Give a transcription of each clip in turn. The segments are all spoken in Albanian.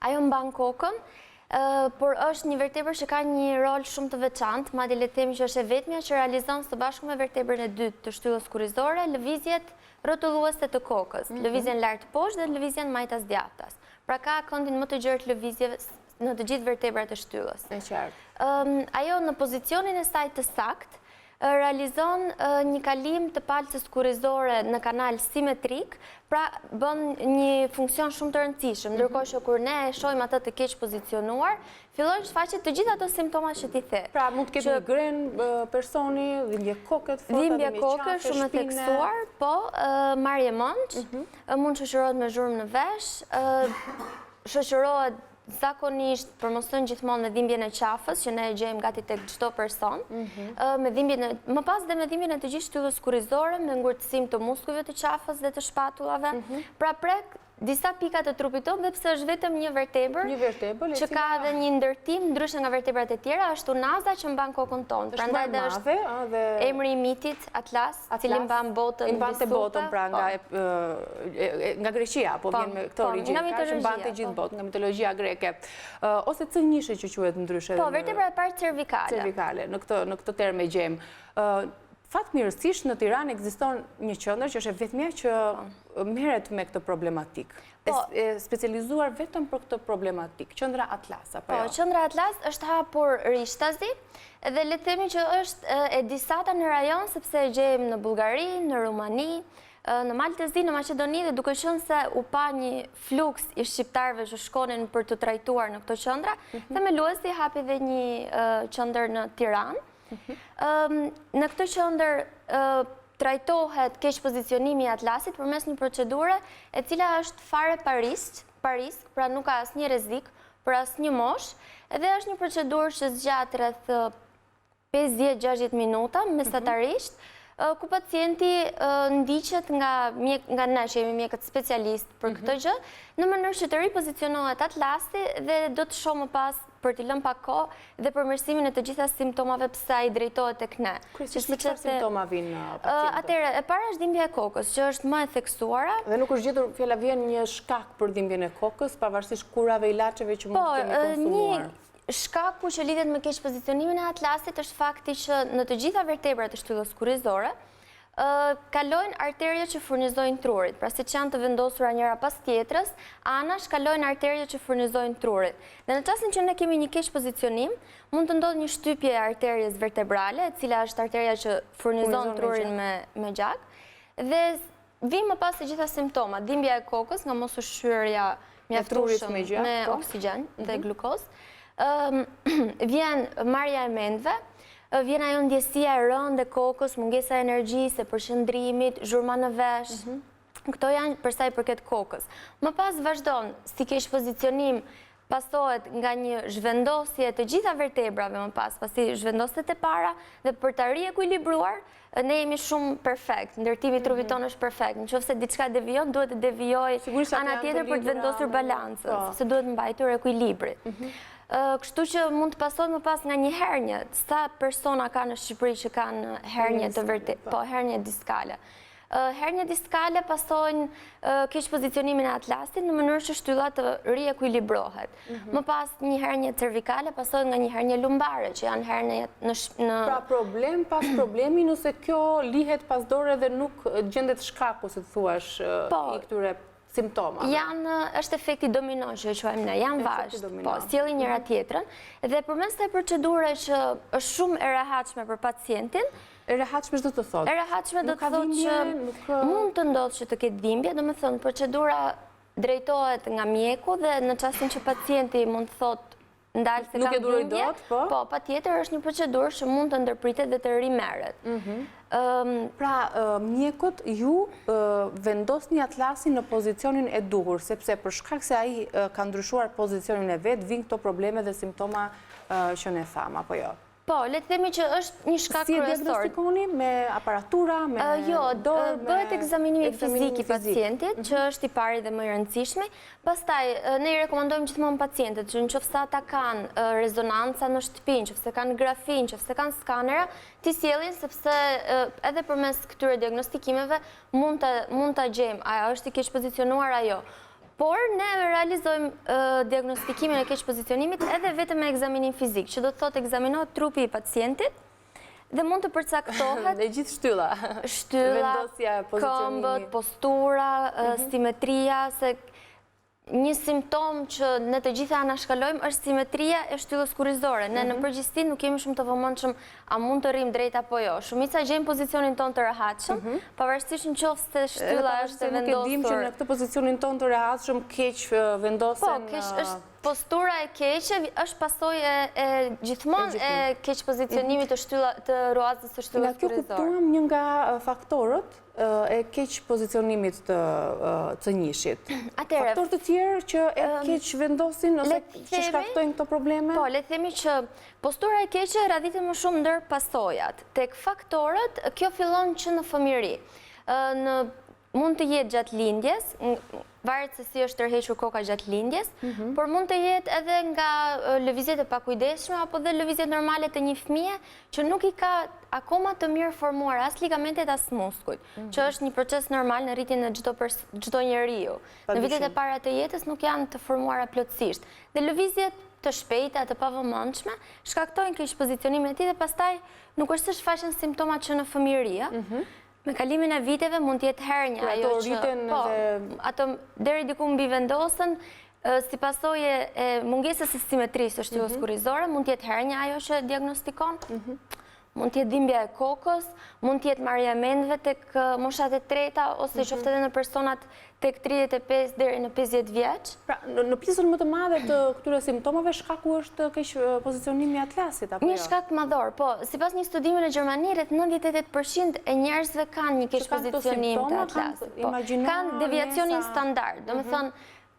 Ajo mban kokën, por është një vertebër që ka një rol shumë të veçantë, madje le të themi që është e vetmja që realizon së bashku me vertebrën e dytë të shtyllës kurrizore lëvizjet rrotulluese të kokës, lëvizjen lart poshtë dhe lëvizjen majtas djathtas. Pra ka këndin më të gjerë të lëvizjeve në të gjithë vertebrat e shtyllës. E qartë. Ajo në pozicionin e saj të saktë realizon një kalim të palcës kurrizore në kanal simetrik, pra bën një funksion shumë të rëndësishëm, ndërkohë që kur ne e shohim atë të keq pozicionuar, fillojnë shfaqet të gjitha ato simptomat që ti the. Pra mund të ketë migren personi, dhimbje kokët, dhimbje kokë, shumë e theksuar, po, marrje mënç, mund shoqërohet me zhurmë në vesh, shoqërohet zakonisht, për mos thënë gjithmonë me dhimbjen e qafës, që ne e gjejmë gati tek çdo person, më pas dhe me dhimbjen e të gjithë shtyllës kurrizore, me ngurtësim të muskujve të qafës dhe të shpatullave, pra prek disa pika të trupit tonë, dhe pse është vetëm një vertebër që ka edhe një ndërtim ndryshe nga vertebrat e tjera, është unaza që mban kokën tonë. Prandaj dhe është emri i mitit Atlas, i cili mban botën. I mbante botën pra nga Greqia, po vjen me këtë origjinë, që mbante gjithë botën, nga mitologjia greke. Ose cënjishe që quhet ndryshe. Po, vertebra e parë cervikale. Cervikale, në këtë term e gjejmë. Fatmirësisht në Tiranë ekziston një qendër që është e vetmja që merret me këtë problematik. Specializuar vetëm për këtë problematik, qendra Atlas apo jo? Po, qendra Atlas është hapur Rishtazi dhe le të themi që është e disata në rajon sepse e gjejmë në Bullgari, në Rumani, në Maltezi, në Maqedoni, dhe duke qenë se u pa një fluks i shqiptarëve që shkonin për të trajtuar në këto qendra, themeluesi hapi dhe një qendër në Tiranë. Në këtë qendër trajtohet keq pozicionimi i Atlasit përmes një procedure e cila është fare parisk, pra nuk ka asnjë rrezik për asnjë moshë, dhe është një procedurë që zgjat rreth 50-60 minuta mesatarisht, ku pacienti ndiqet nga ne që jemi mjekët specialist për këtë gjë, në mënyrë që të ripozicionohet Atlasi dhe do të shoh më pas për t'i lënë pak kohë dhe përmirësimin e të gjitha simptomave pse ai drejtohet tek ne. Kryesisht çfarë simptoma vijnë pacientët? Atëherë, e para është dhimbja e kokës, që është më e theksuara. Dhe nuk është gjetur, fjala vjen, një shkak për dhimbjen e kokës, pavarësisht kurave, ilaçeve që mund të kemi konsumuar. Shkaku që lidhet me keq pozicionimin e Atlasit është fakti që në të gjitha vertebrat e shtyllës kurrizore kalojnë arterje që furnizojnë trurit. Pra si që janë të vendosura njëra pas tjetrës, anash kalojnë arterje që furnizojnë trurit. Dhe në qasën që ne kemi një keq pozicionim, mund të ndodhë një shtypje e arterjes vertebrale, e cila është arterja që furnizon trurin me gjak, dhe vim më pas të gjitha simptoma, dhimbja e kokës nga mos ushqyerja mjaftueshëm me oksigjen dhe glukoz, vjen marrja e mendve, vjen ajo ndjesia e rëndë e kokës, mungesa e energjisë, e përqendrimit, zhurma në vesh. Këto janë për sa i përket kokës. Më pas vazhdon si keq pozicionim, pasohet nga një zhvendosje të gjitha vertebrave më pas, pasi zhvendosjet e para, dhe për të riekuilibruar, ne jemi shumë perfekt, ndërtimi i trupit tonë është perfekt. Nëse diçka devijon, duhet të devijojë ana tjetër për të vendosur balancën, sepse duhet mbajtur ekuilibrin. Kështu që mund të pasohet më pas nga një hernje. Sa persona ka në Shqipëri që kanë hernje të vërtet, po hernje diskale. Hernje diskale pasojnë keq pozicionimin e Atlasit në mënyrë që shtylla të riekuilibrohet. Më pas një hernje cervikale pasojnë nga një hernje lumbare, që janë hernje në... Pra problem pas problemi, nëse kjo lihet pas dore dhe nuk gjendet shkaku, se të thuash, i këtyre simptoma. Është efekti domino që e quajmë ne, janë vazhd, po, sjellin njëra tjetrën, dhe përmes kësaj procedure që është shumë e rehatshme për pacientin, e rehatshme çdo të thotë? E rehatshme do të thotë që mund të ndodhë që të ketë dhimbje, domethënë procedura drejtohet nga mjeku dhe në çastin që pacienti mund të thotë ndalë se kam dhimbje, po, patjetër është një procedurë që mund të ndërpritet dhe të rimerret. Pra, mjekët ju vendosni Atlasin në pozicionin e duhur, sepse për shkak se ai ka ndryshuar pozicionin e vet, vijnë këto probleme dhe simptoma që ne tham, apo jo? Po, le të themi që është një shkak kryesor. Si e diagnostikoni me aparatura, me dorë, me... Bëhet ekzaminimi fizik i pacientit, që është i pari dhe më i rëndësishmi. Pastaj, ne i rekomandojmë gjithmonë pacientet që nëse ata kanë rezonanca në shtëpi, nëse kanë grafi, nëse kanë skanera, t'i sjellin sepse edhe përmes këtyre diagnostikimeve mund ta gjejmë a është i keq pozicionuar ajo. Por ne realizojmë diagnostikimin e keq pozicionimit edhe vetëm me ekzaminim fizik, që do të thotë ekzaminohet trupi i pacientit dhe mund të përcaktohet Dhe gjithë shtylla. Vendosja e pozicionimit. këmbët, postura, simetria, se një simptom që në të gjitha anashkalojmë është simetria e shtyllës kurrizore. Ne në përgjithësi nuk kemi shumë të vëmendshëm a mund të rrim drejt apo jo. Shumica gjejmë pozicionin ton të rehatshëm, pavarësisht nëse shtylla është e vendosur. Nuk e dim që në këtë pozicionin ton të rehatshëm keq vendosen. Po, është postura e keqe, është pasojë e gjithmonë e keq pozicionimit të ruazës së shtyllës Nga kjo kurrizore. kuptuam një nga faktorët e keq pozicionimit të cënjishit. Faktor të tjerë që e keq vendosin ose që shkaktojnë këto probleme? Po, le të themi që postura e keqe radhitet më shumë ndër pasojat. Tek faktorët, kjo fillon që në fëmijëri. Mund të jetë gjatë lindjes, varet se si është tërhequr koka gjatë lindjes, por mund të jetë edhe nga lëvizjet e pakujdesshme apo dhe lëvizjet normale të një fëmije që nuk i ka akoma të mirë formuar as ligamentet as muskujt, që është një proces normal në rritjen e çdo njeriu. Në vitet e para të jetës nuk janë të formuara plotësisht. Dhe lëvizjet të shpejta, të pavëmendshme, shkaktojnë keq pozicionimin e tij dhe pastaj nuk është se shfaqen simptomat që në fëmijëri, me kalimin e viteve mund të jetë hernia, ajo që ato deri diku mbi vendosen, si pasojë e mungesës së simetrisë së shtyllës kurrizore, mund të jetë hernia ajo që diagnostikon. Mund të jetë dhimbja e kokës, mund të jetë marrja e mendve tek moshat e treta ose qoftë edhe në personat tek 35 deri në 50 vjeç. Pra, në pjesën më të madhe të këtyre simptomave shkaku është keq pozicionimi i atlasit apo jo? Një shkak madhor, po, sipas një studimi në Gjermani, rreth 98% e njerëzve kanë një keq pozicionim të atlasit. Kanë deviacionin standard, domethënë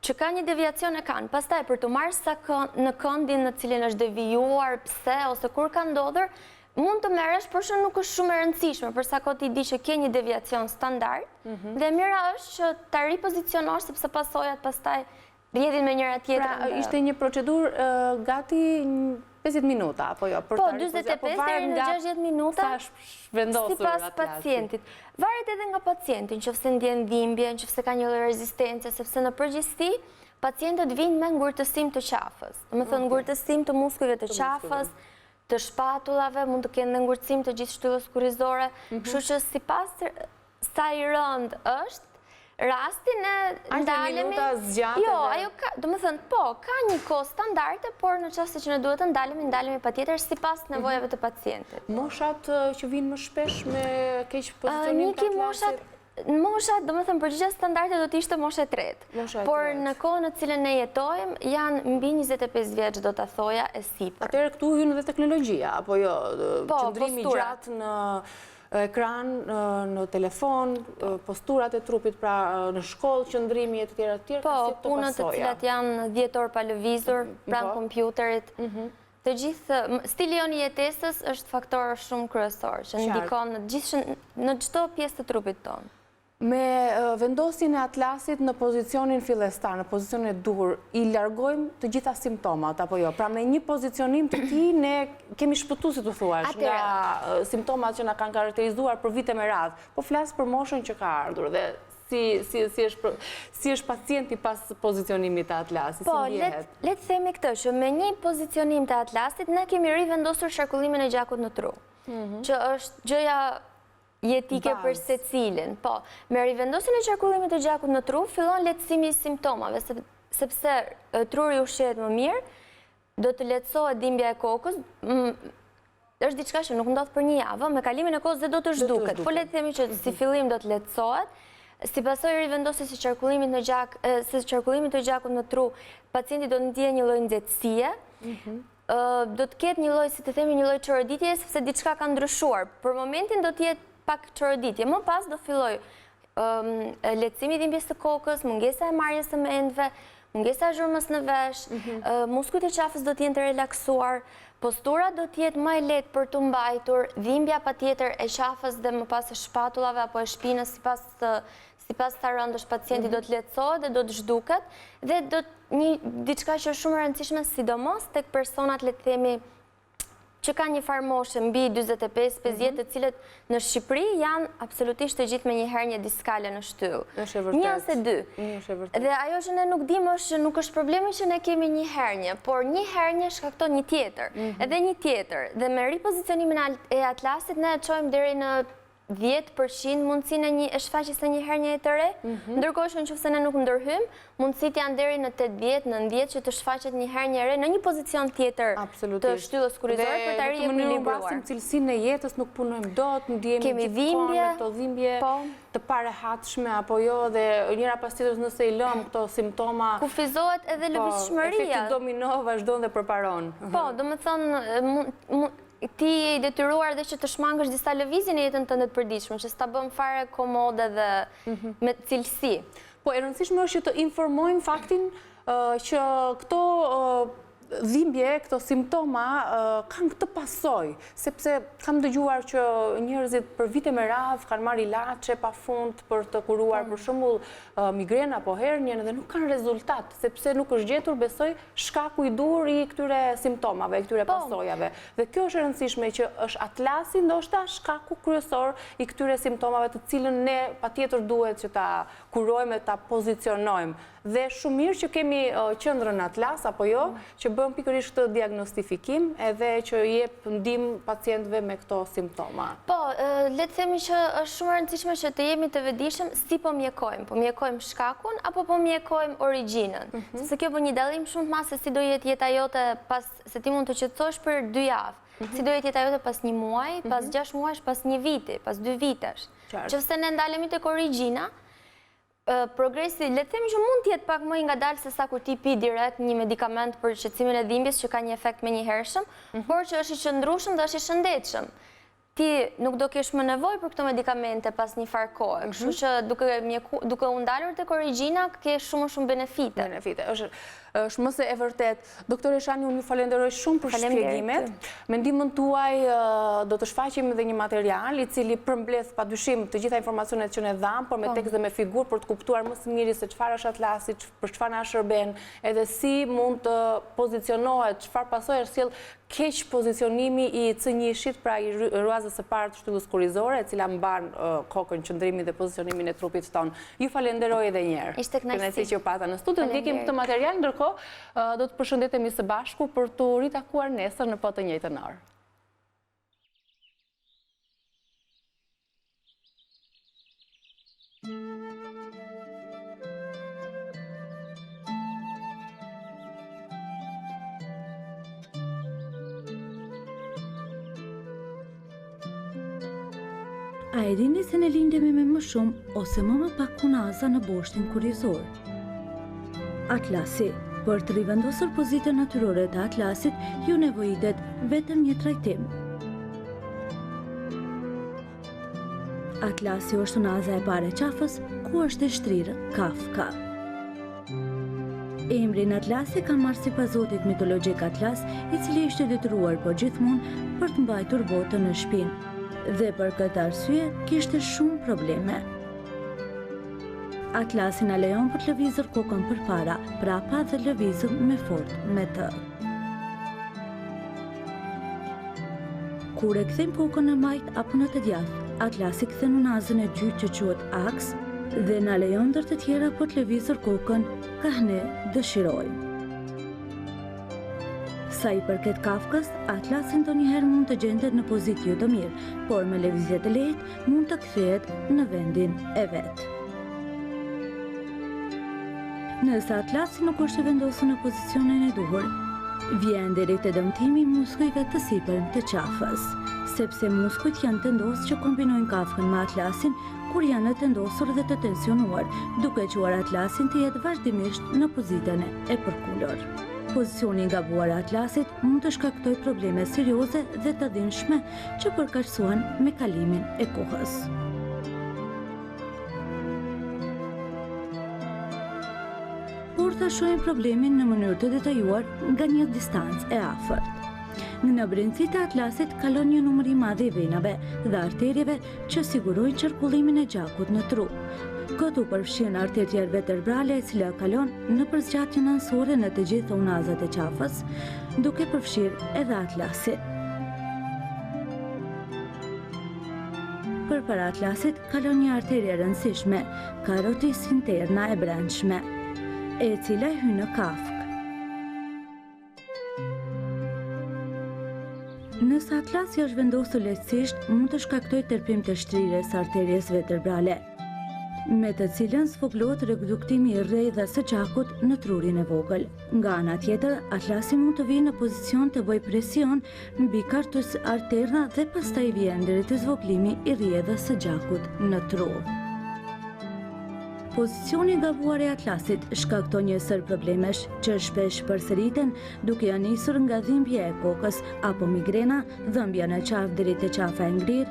që ka një deviacion e kanë. Pastaj për të marrë sa në këndin në cilin është devijuar, pse ose kur ka ndodhur, mund të merresh, por që nuk është shumë e rëndësishme, përsa ko ti di që ke një deviacion standard, dhe mira është që ta ripozicionosh, sepse pasojat pastaj rrjedhin me njëra tjetrën. Pra, ishte një procedurë gati 50 minuta, apo jo? Po, 45 deri në 60 minuta, sipas pacientit. Varet edhe nga pacienti, nëse ndjen dhimbje, nëse ka një lloj rezistencë, sepse në përgjithësi pacientët vinë me ngurtësim të qafës. Domethënë ngurtësim të muskujve të qafës, të shpatullave, mund të kenë ngurtësim të gjithë shtyllës kurrizore, kështu që sipas sa i rënd është rasti ne ndalemi. Jo, ajo ka, domethënë po, ka një kohë standarde, por në çast që ne duhet të ndalemi patjetër sipas nevojave të pacientit. Moshat që vinë më shpesh me keq pozicionim të atlasit? Moshat, domethënë përgjigja standarde do të ishte mosha e tretë. Por në kohën në cilën ne jetojmë, janë mbi 25 vjeç do ta thoja e sipër. Atëherë këtu hyn edhe teknologjia, apo jo? Qëndrimi gjatë në ekran, në telefon, posturat e trupit, pra në shkollë, qëndrimi e të tjera të tjera. Po, punët të cilat janë 10 orë pa lëvizur pranë kompjuterit. Të gjithë, stili jonë i jetesës është faktor shumë kryesor, që ndikon në çdo pjesë të trupit tonë. Me vendosjen e atlasit në pozicionin fillestar, në pozicionin e duhur, i largojmë të gjitha simptomat, apo jo? Pra me një pozicionim të tij ne kemi shpëtuar, si tu thuash, nga simptomat që na kanë karakterizuar për vite me radhë. Po flas për moshën që ka ardhur dhe si është pacienti pas pozicionimit të atlasit, po, si ndjehet? Le të themi këtë, që me një pozicionim të atlasit, ne kemi rivendosur qarkullimin e gjakut në tru, që është gjëja jetike për secilin. Po, me rivendosjen e qarkullimit të gjakut në tru, fillon lehtësimi i simptomave, sepse truri ushqehet më mirë, do të lehtësohet dhimbja e kokës, është diçka që nuk ndodh për një javë, me kalimin e kohës dhe do të zhduket. Po le të themi që si fillim do të lehtësohet, si pasojë rivendosjes së qarkullimit të gjakut në tru, pacienti do të ndjejë një lloj nxehtësie, do të ketë një lloj, si të themi, një lloj çoroditje, sepse diçka ka ndryshuar. Për momentin do të jetë pak çoroditje, më pas do filloj lehtësimi i dhimbjes së kokës, mungesa e marrjes së mendve, mungesa e zhurmës në vesh, muskujt e qafës do të jenë të relaksuar, postura do të jetë më e lehtë për të mbajtur, dhimbja patjetër e qafës dhe më pas e shpatullave apo e shpinës sipas sa rënd është pacienti do të lehtësohet dhe do të zhduket dhe do diçka që është shumë e rëndësishme, sidomos tek personat, le të themi, që ka një farë moshe mbi 45-50 të cilët në Shqipëri janë absolutisht të gjithë me një hernie diskale në shtyllë. Është e vërtetë. Një ose dy. Është e vërtetë. Dhe ajo që ne nuk dimë është që nuk është problemi që ne kemi një hernie, por një hernie shkakton një tjetër, edhe një tjetër. Dhe me ripozicionimin e atlasit ne e çojmë deri në 10% mundësinë e shfaqjes së një hernie të re, ndërkohë që nëse ne nuk ndërhyjmë, mundësitë janë deri në 80-90 që të shfaqet një hernie e re në një pozicion tjetër të shtyllës kurrizore për ta riequilibruar. Dhe në cilësinë e jetës nuk punojmë dot, ndjehemi gjithmonë me këto dhimbje të parehatshme apo jo, dhe njëra pas tjetrës nëse i lëm këto simptoma, kufizohet edhe lëvizshmëria. Efekti domino vazhdon dhe përparon. Po, domethënë ti je i detyruar dhe që të shmangësh disa lëvizje në jetën tënde të përditshme, që s'ta bëm fare komode dhe me cilësi. Po, e rëndësishme është që të informojmë faktin që këto dhimbje, këto simptoma kanë këtë pasojë, sepse kam dëgjuar që njerëzit për vite me radhë kanë marrë ilaçe pafund për të kuruar për shembull migren apo hernien dhe nuk kanë rezultat, sepse nuk është gjetur, besoj, shkaku i dur i këtyre simptomave, i këtyre pasojave. Dhe kjo është e rëndësishme që është atlasi ndoshta shkaku kryesor i këtyre simptomave të cilën ne patjetër duhet që ta kurojmë, ta pozicionojmë. Dhe shumë mirë që kemi qendrën Atlas apo jo, që bën pikërisht këtë diagnostifikim edhe që jep ndihmë pacientëve me këto simptoma. Po, le të themi që është shumë e rëndësishme që të jemi të vetëdijshëm si po mjekojmë. Po mjekojmë shkakun apo po mjekojmë origjinën? Sepse kjo bën një dallim shumë të madh se si do jetë jeta jote pas se ti mund të qetësohesh për 2 javë. Si do jetë jeta jote pas 1 muaji, pas 6 muajsh, pas 1 viti, pas 2 vitesh. Nëse ne ndalemi tek origjina, progresi, le të themi që mund të jetë pak më i ngadalë se sa kur ti pi direkt një medikament për shqetësimin e dhimbjes që ka një efekt menjëhershëm, por që është i qëndrueshëm dhe është i shëndetshëm. Ti nuk do kesh më nevojë për këto medikamente pas një farë kohe, kështu që duke u ndalur tek origjina ke shumë benefite. Është mëse e vërtet. Doktore Shani, unë ju falenderoj shumë për shpjegimet. Me ndihmën tuaj do të shfaqim edhe një material i cili përmbledh padyshim të gjitha informacionet që ne dham, por me tekst dhe me figurë për të kuptuar më së miri se çfarë është atlasi, për çfarë na shërben, edhe si mund të pozicionohet, çfarë pasojë sjell keq pozicionimi i C1-shit, pra i ruazës së parë të shtyllës kurrizore, e cila mban kokën, qëndrimin dhe pozicionimin e trupit ton. Ju falenderoj edhe një herë. Ishte kënaqësi që pata në studio. Ndjekim këtë material, ndërkohë do të përshëndetemi së bashku për të ritakuar nesër në të njëjtën orë. A e dini se ne lindemi me më shumë ose më pak kunaza në boshtin kurrizor? Atlasi. Për të rivendosur pozitën natyrore të atlasit, ju nevojitet vetëm një trajtim. Atlasi është unaza e parë e qafës, ku është e shtrirë kafka. Emrin Atlasi ka marrë sipas zotit mitologjik Atlas, i cili ishte detyruar po gjithmonë për të mbajtur botën në shpinë. Dhe për këtë arsye kishte shumë probleme. Atlasi na lejon për të lëvizur kokën përpara, prapa dhe lëvizur me fort me të. Kur e kthejmë kokën në majt apo në të djathtë, Atlasi kthen unazën e dytë që quhet aks dhe na lejon ndër të tjera për të lëvizur kokën ka ne dëshirojmë. Sa i përket kafkës, Atlasi ndonjëherë mund të gjendet në pozitë jo të mirë, por me lëvizje të lehtë mund të kthehet në vendin e vet. Nëse Atlasi nuk është vendosur në pozicionin e duhur, vjen deri te dëmtimi i muskujve të sipërm të qafës, sepse muskujt janë tendos që kombinojnë kafkën me Atlasin kur janë të tendosur dhe të tensionuar, duke quar Atlasin të jetë vazhdimisht në pozitën e përkullur. Pozicioni i gabuar Atlasit mund të shkaktoj probleme serioze dhe të dhimbshme që përkatësohen me kalimin e kohës. Por ta shohim problemin në mënyrë të detajuar nga një distancë e afërt. Në brendësi të Atlasit kalon një numër i madh i venave dhe arterieve që sigurojnë qarkullimin e gjakut në trup. Këtu përfshin arteria vertebrale e cila kalon në përzgjatjen anësore në të gjitha unazat e qafës, duke përfshirë edhe Atlasin. përpara atlasit kalon një arterie e rëndësishme, carotis interna e brendshme, e cila hyn në kafk. Nëse atlasi është vendosur lehtësisht, mund të shkaktojë tërpim të shtrirjes së arteries vertebrale, me të cilën sfoglohet rregulltimi i rrejë dhe së gjakut në trurin e vogël. Nga ana tjetër, atlasi mund të vijë në pozicion të bëjë presion mbi cartus arterna dhe pastaj vjen deri te zvoglimi i rrjedhës së gjakut në tru. Pozicioni i gabuar i atlasit shkakton një sër problemesh që shpesh përsëriten duke ja nisur nga dhimbja e kokës apo migrena, dhëmbja në qafë deri te qafa e ngrirë,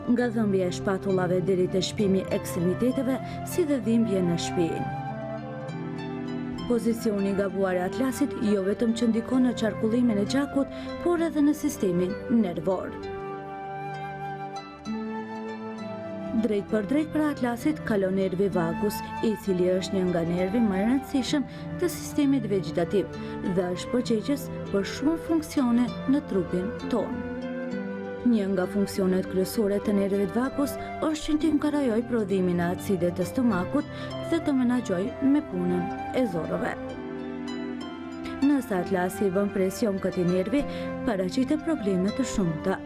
nga dhëmbja e shpatullave deri te shpimi i ekstremiteteve, si dhe dhimbje në shpinë. Pozicioni i gabuar i atlasit jo vetëm që ndikon në qarkullimin e gjakut, por edhe në sistemin nervor. Drejt për drejt për atlasit kalon nervi vagus, i cili është një nga nervi më rëndësishëm të sistemit vegetativ dhe është përgjegjës për shumë funksione në trupin tonë. Një nga funksionet kryesore të nervit vagus është që të inkarajoj prodhimin e acidet të stomakut dhe të menaxhoj me punën e zorrëve. Nëse atlasi i bën presion këtij nervi, paraqitet probleme të shumta.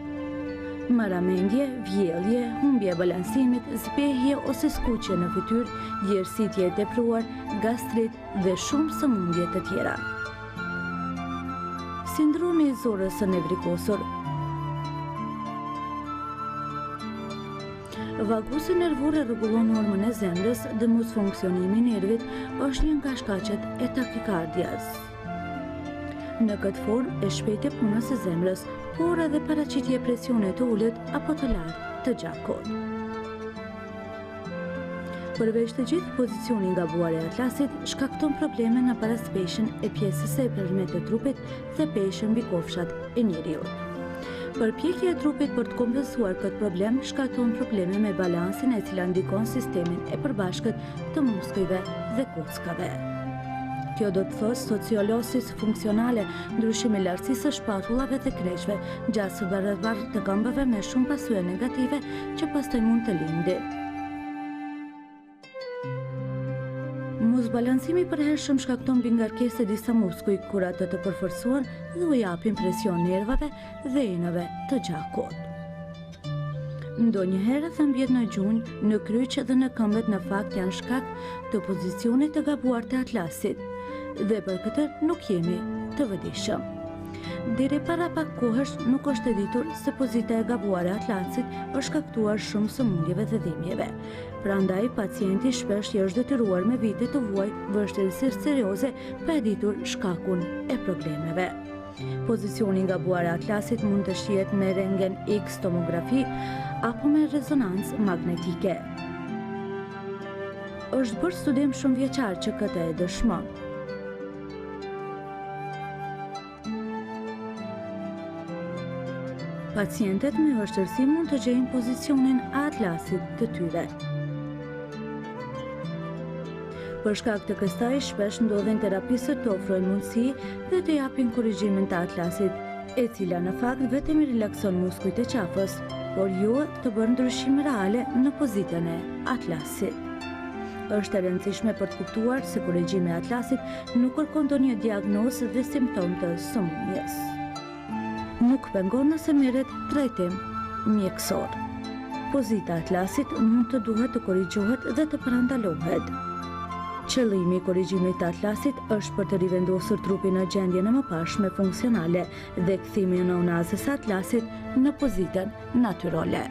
Marramendje, vjellje, humbje e balansimit, zbehje ose skuqje në fytyrë, gjerësitje e tepruar, gastrit dhe shumë sëmundje të tjera. Sindromi i zorrës së nevrikosur. Vagusi nervor rregullon hormonin e zemrës dhe mos funksionimi i nervit është një nga shkaqet e takikardias. Në këtë formë e shpejtë punës së zemrës, por edhe paraqitje e presionit të ulët apo të lartë të gjakut. Përveç të gjithë, pozicioni i gabuar i atlasit shkakton probleme në paraspeshën e pjesës së brendshme të trupit dhe peshën mbi kofshat e njeriut. Përpjekja e trupit për të kompensuar këtë problem shkakton probleme me balansin, e cila ndikon sistemin e përbashkët të muskujve dhe kockave. Kjo do të thosë sociolosis funksionale, ndryshim i lartësisë së shpatullave dhe kreqve, gjatë së barabartë të këmbëve me shumë pasojë negative që pastaj mund të lindi. Mosbalancimi i përhershëm shkakton bingarkesë të disa muskuj, kur ato të përforcohen dhe u japin presion nervave dhe enëve të gjakut. Ndonjëherë thëmbjet në gjunjë, në kryq dhe në këmbët në fakt janë shkak të pozicionit të gabuar të atlasit, dhe për këtë nuk jemi të vëdijshëm. Deri para pak kohësh nuk është e ditur se pozita e gabuar e atlasit është shkaktuar shumë sëmundjeve dhe dhimbjeve. Prandaj pacienti shpesh është detyruar me vite të vuajë vështirësi serioze pa e ditur shkakun e problemeve. Pozicioni i gabuar e atlasit mund të shihet me rentgen X tomografi apo me rezonancë magnetike. Është bërë studim shumë vjeçar që këtë e dëshmon. Pacientët me vështirësi mund të gjejnë pozicionin e atlasit të tyre. Për shkak të kësaj, shpesh ndodhen terapistë të ofrojnë mundësi dhe të japin korrigjimin të atlasit, e cila në fakt vetëm i relakson muskujt e qafës, por jo të bën ndryshime reale në pozitën e atlasit. Është e rëndësishme për të kuptuar se korrigjimi i atlasit nuk kërkon ndonjë diagnozë dhe simptom të sëmundjes. Nuk pengon nëse merret trajtim mjekësor. Pozita e atlasit mund të duhet të korrigjohet dhe të parandalohet. Qëllimi i korrigjimit të atlasit është për të rivendosur trupin në gjendjen e mëparshme funksionale dhe kthimi i neonazës së atlasit në pozitën natyrale.